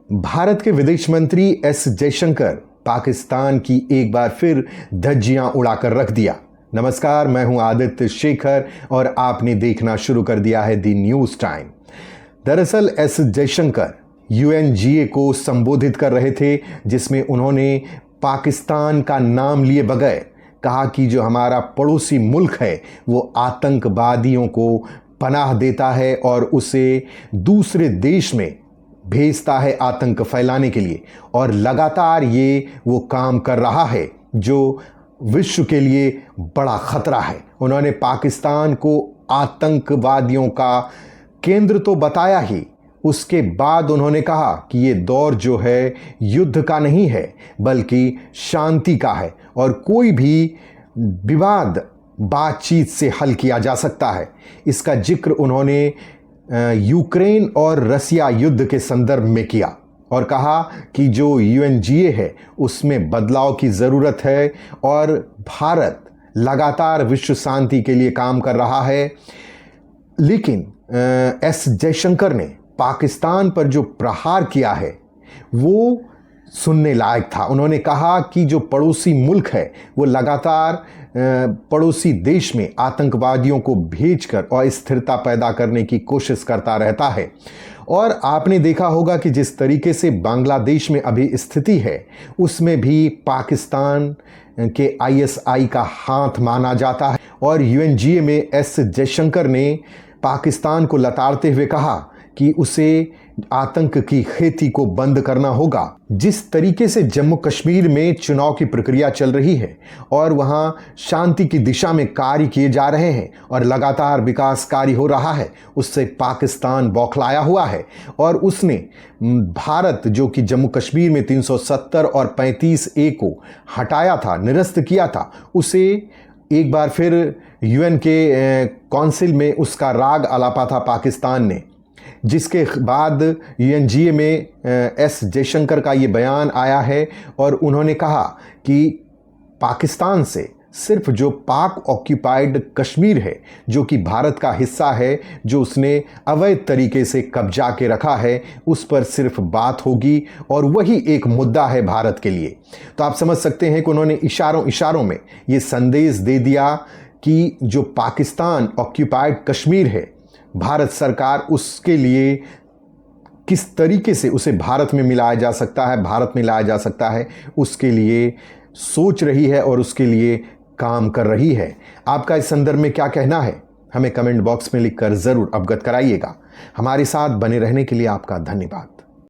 भारत के विदेश मंत्री एस जयशंकर पाकिस्तान की एक बार फिर धज्जियां उड़ाकर रख दिया। नमस्कार, मैं हूं आदित्य शेखर और आपने देखना शुरू कर दिया है दी न्यूज़ टाइम। दरअसल एस जयशंकर यूएनजीए को संबोधित कर रहे थे, जिसमें उन्होंने पाकिस्तान का नाम लिए बगैर कहा कि जो हमारा पड़ोसी मुल्क है वो आतंकवादियों को पनाह देता है और उसे दूसरे देश में भेजता है आतंक फैलाने के लिए, और लगातार ये वो काम कर रहा है जो विश्व के लिए बड़ा खतरा है। उन्होंने पाकिस्तान को आतंकवादियों का केंद्र तो बताया ही, उसके बाद उन्होंने कहा कि ये दौर जो है युद्ध का नहीं है बल्कि शांति का है और कोई भी विवाद बातचीत से हल किया जा सकता है। इसका जिक्र उन्होंने यूक्रेन और रसिया युद्ध के संदर्भ में किया और कहा कि जो यूएनजीए है उसमें बदलाव की ज़रूरत है और भारत लगातार विश्व शांति के लिए काम कर रहा है। लेकिन एस जयशंकर ने पाकिस्तान पर जो प्रहार किया है वो सुनने लायक था। उन्होंने कहा कि जो पड़ोसी मुल्क है वो लगातार पड़ोसी देश में आतंकवादियों को भेजकर अस्थिरता पैदा करने की कोशिश करता रहता है। और आपने देखा होगा कि जिस तरीके से बांग्लादेश में अभी स्थिति है उसमें भी पाकिस्तान के आईएसआई का हाथ माना जाता है। और यूएनजीए में एस जयशंकर ने पाकिस्तान को लताड़ते हुए कहा कि उसे आतंक की खेती को बंद करना होगा। जिस तरीके से जम्मू कश्मीर में चुनाव की प्रक्रिया चल रही है और वहां शांति की दिशा में कार्य किए जा रहे हैं और लगातार विकास कार्य हो रहा है, उससे पाकिस्तान बौखलाया हुआ है और उसने भारत जो कि जम्मू कश्मीर में 370 और 35A को हटाया था, निरस्त किया था, उसे एक बार फिर यूएन के काउंसिल में उसका राग अलापा था पाकिस्तान ने। जिसके बाद यूएनजीए में एस जयशंकर का ये बयान आया है और उन्होंने कहा कि पाकिस्तान से सिर्फ जो पाक ऑक्यूपाइड कश्मीर है, जो कि भारत का हिस्सा है, जो उसने अवैध तरीके से कब्जा के रखा है, उस पर सिर्फ बात होगी और वही एक मुद्दा है भारत के लिए। तो आप समझ सकते हैं कि उन्होंने इशारों में ये संदेश दे दिया कि जो पाकिस्तान ऑक्यूपाइड कश्मीर है, भारत सरकार उसके लिए किस तरीके से उसे भारत में मिलाया जा सकता है, भारत में लाया जा सकता है, उसके लिए सोच रही है और उसके लिए काम कर रही है। आपका इस संदर्भ में क्या कहना है, हमें कमेंट बॉक्स में लिखकर ज़रूर अवगत कराइएगा। हमारे साथ बने रहने के लिए आपका धन्यवाद।